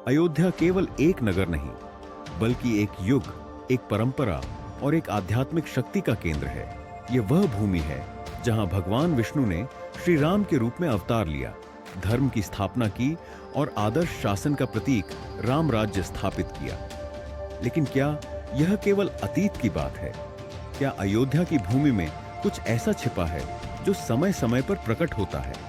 अयोध्या केवल एक नगर नहीं, बल्कि एक युग, एक परंपरा और एक आध्यात्मिक शक्ति का केंद्र है। यह वह भूमि है जहां भगवान विष्णु ने श्री राम के रूप में अवतार लिया, धर्म की स्थापना की और आदर्श शासन का प्रतीक राम राज्य स्थापित किया। लेकिन क्या यह केवल अतीत की बात है? क्या अयोध्या की भूमि में कुछ ऐसा छिपा है जो समय समय पर प्रकट होता है?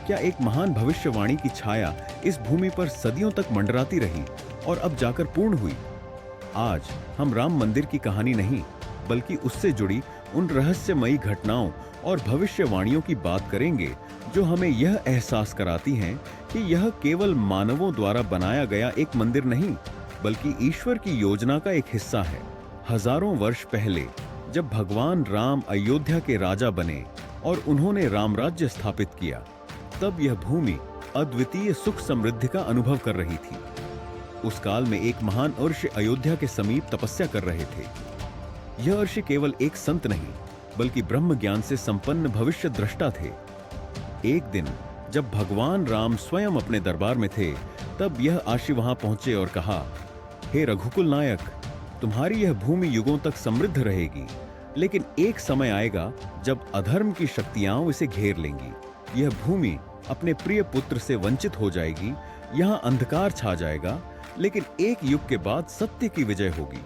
क्या एक महान भविष्यवाणी की छाया इस भूमि पर सदियों तक मंडराती रही और अब जाकर पूर्ण हुई? आज हम राम मंदिर की कहानी नहीं, बल्कि उससे जुड़ी उन रहस्यमयी घटनाओं और भविष्यवाणियों की बात करेंगे जो हमें यह एहसास कराती हैं कि यह केवल मानवों द्वारा बनाया गया एक मंदिर नहीं, बल्कि ईश्वर की योजना का एक हिस्सा है। हजारों वर्ष पहले जब भगवान राम अयोध्या के राजा बने और उन्होंने राम राज्य स्थापित किया, तब यह भूमि अद्वितीय सुख समृद्धि का अनुभव कर रही थी। उस काल में एक महान ऋषि अयोध्या के समीप तपस्या कर रहे थे। यह ऋषि केवल एक संत नहीं, बल्कि ब्रह्म ज्ञान से संपन्न भविष्य दृष्टा थे। एक दिन जब भगवान राम स्वयं अपने दरबार में थे, तब यह ऋषि वहां पहुंचे और कहा, हे रघुकुल नायक, तुम्हारी यह भूमि युगों तक समृद्ध रहेगी, लेकिन एक समय आएगा जब अधर्म की शक्तियां इसे घेर लेंगी। यह भूमि अपने प्रिय पुत्र से वंचित हो जाएगी, यहां अंधकार छा जाएगा, लेकिन एक युग के बाद सत्य की विजय होगी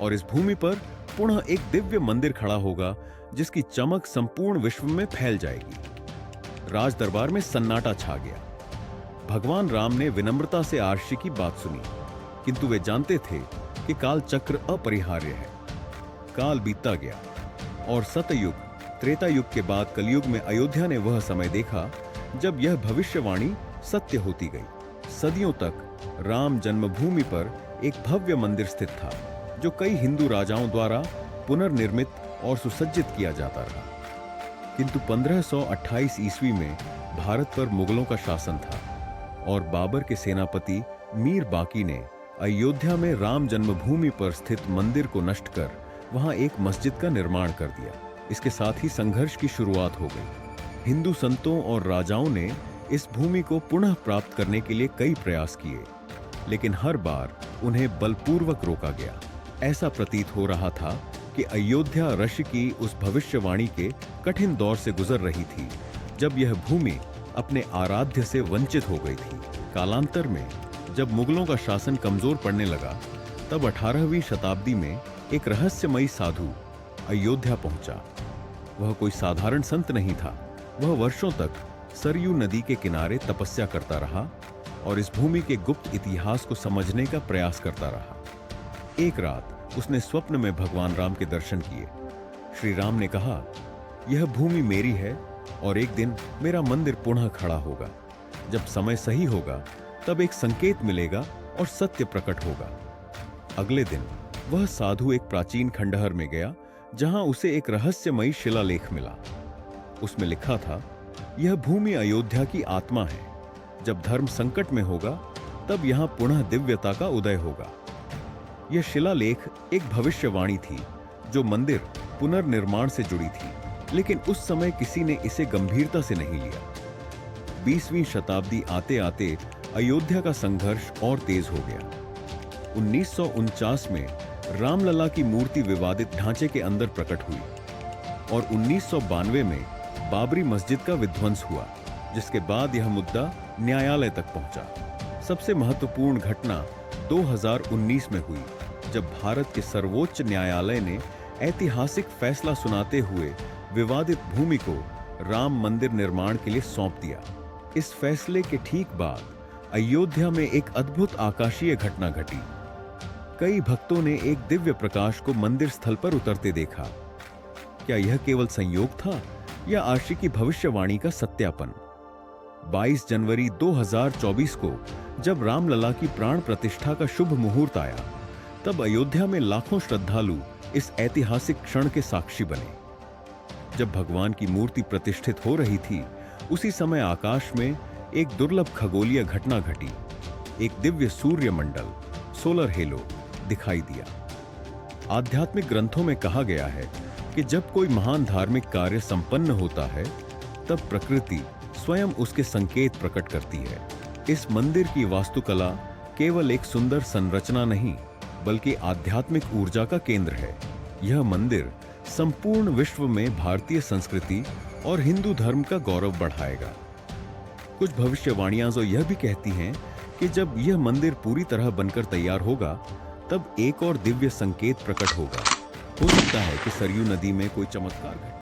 और इस भूमि पर पुनः एक दिव्य मंदिर खड़ा होगा जिसकी चमक संपूर्ण विश्व में फैल जाएगी। राज दरबार में सन्नाटा छा गया। भगवान राम ने विनम्रता से ऋषि की बात सुनी, किंतु वे जानते थे कि काल चक्र अपरिहार्य है। काल बीतता गया और सतयुग, त्रेता युग के बाद कलयुग में अयोध्या ने वह समय देखा जब यह भविष्यवाणी सत्य होती गई। सदियों तक राम जन्मभूमि पर एक भव्य मंदिर स्थित था, जो कई हिंदू राजाओं द्वारा पुनर्निर्मित और सुसज्जित किया जाता रहा। किंतु 1528 ईस्वी में भारत पर मुगलों का शासन था और बाबर के सेनापति मीर बाकी ने अयोध्या में राम जन्मभूमि पर स्थित मंदिर को नष्ट कर वहां एक मस्जिद का निर्माण कर दिया। इसके साथ ही संघर्ष की शुरुआत हो गई। हिंदू संतों और राजाओं ने इस भूमि को पुनः प्राप्त करने के लिए कई प्रयास किए, लेकिन हर बार उन्हें बलपूर्वक रोका गया। ऐसा प्रतीत हो रहा था कि अयोध्या ऋषि की उस भविष्यवाणी के कठिन दौर से गुजर रही थी, जब यह भूमि अपने आराध्य से वंचित हो गई थी। कालांतर में जब मुगलों का शासन कमजोर पड़ने लगा, तब 18वीं शताब्दी में एक रहस्यमयी साधु अयोध्या पहुंचा। वह कोई साधारण संत नहीं था। वह वर्षों तक सरयू नदी के किनारे तपस्या करता रहा और इस भूमि के गुप्त इतिहास को समझने का प्रयास करता रहा। एक रात उसने स्वप्न में भगवान राम के दर्शन किए। श्री राम ने कहा, यह भूमि मेरी है और एक दिन मेरा मंदिर पुनः खड़ा होगा। जब समय सही होगा, तब एक संकेत मिलेगा और सत्य प्रकट होगा। अगले दिन वह साधु एक प्राचीन खंडहर में गया, जहां उसे एक रहस्यमयी शिलालेख मिला। उसमें लिखा था, यह भूमि अयोध्या की आत्मा है। जब धर्म संकट में होगा, तब यहां पुनः दिव्यता का उदय होगा। यह शिलालेख एक भविष्यवाणी थी जो मंदिर पुनर्निर्माण से जुड़ी थी, लेकिन उस समय किसी ने इसे गंभीरता से नहीं लिया। 20वीं शताब्दी आते आते अयोध्या का संघर्ष और तेज हो गया। 1949 में रामलला की मूर्ति विवादित ढांचे के अंदर प्रकट हुई और 1992 में बाबरी मस्जिद का विध्वंस हुआ, जिसके बाद यह मुद्दा न्यायालय तक पहुंचा। सबसे महत्वपूर्ण घटना 2019 में हुई, जब भारत के सर्वोच्च न्यायालय ने ऐतिहासिक फैसला सुनाते हुए विवादित भूमि को राम मंदिर निर्माण के लिए सौंप दिया। इस फैसले के ठीक बाद अयोध्या में एक अद्भुत आकाशीय घटना घटी। कई भक्तों ने एक दिव्य प्रकाश को मंदिर स्थल पर उतरते देखा। क्या यह केवल संयोग था या ऋषि की भविष्यवाणी का सत्यापन? 22 जनवरी 2024 को जब रामलला की प्राण प्रतिष्ठा का शुभ मुहूर्त आया, तब अयोध्या में लाखों श्रद्धालु इस ऐतिहासिक क्षण के साक्षी बने। जब भगवान की मूर्ति प्रतिष्ठित हो रही थी, उसी समय आकाश में एक दुर्लभ खगोलीय घटना घटी। एक दिव्य सूर्य मंडल, सोलर हेलो दिखाई दिया। आध्यात्मिक ग्रंथों में कहा गया है कि जब कोई महान धार्मिक कार्य संपन्न होता है, तब प्रकृति स्वयं उसके संकेत प्रकट करती है। इस मंदिर की वास्तुकला केवल एक सुंदर संरचना नहीं, बल्कि आध्यात्मिक ऊर्जा का केंद्र है। यह मंदिर संपूर्ण विश्व में भारतीय संस्कृति और हिंदू धर्म का गौरव बढ़ाएगा। कुछ भविष्यवाणियां तो यह भी कहती हैं कि जब यह मंदिर पूरी तरह बनकर तैयार होगा, तब एक और दिव्य संकेत प्रकट होगा। हो सकता है कि सरयू नदी में कोई चमत्कार घटे।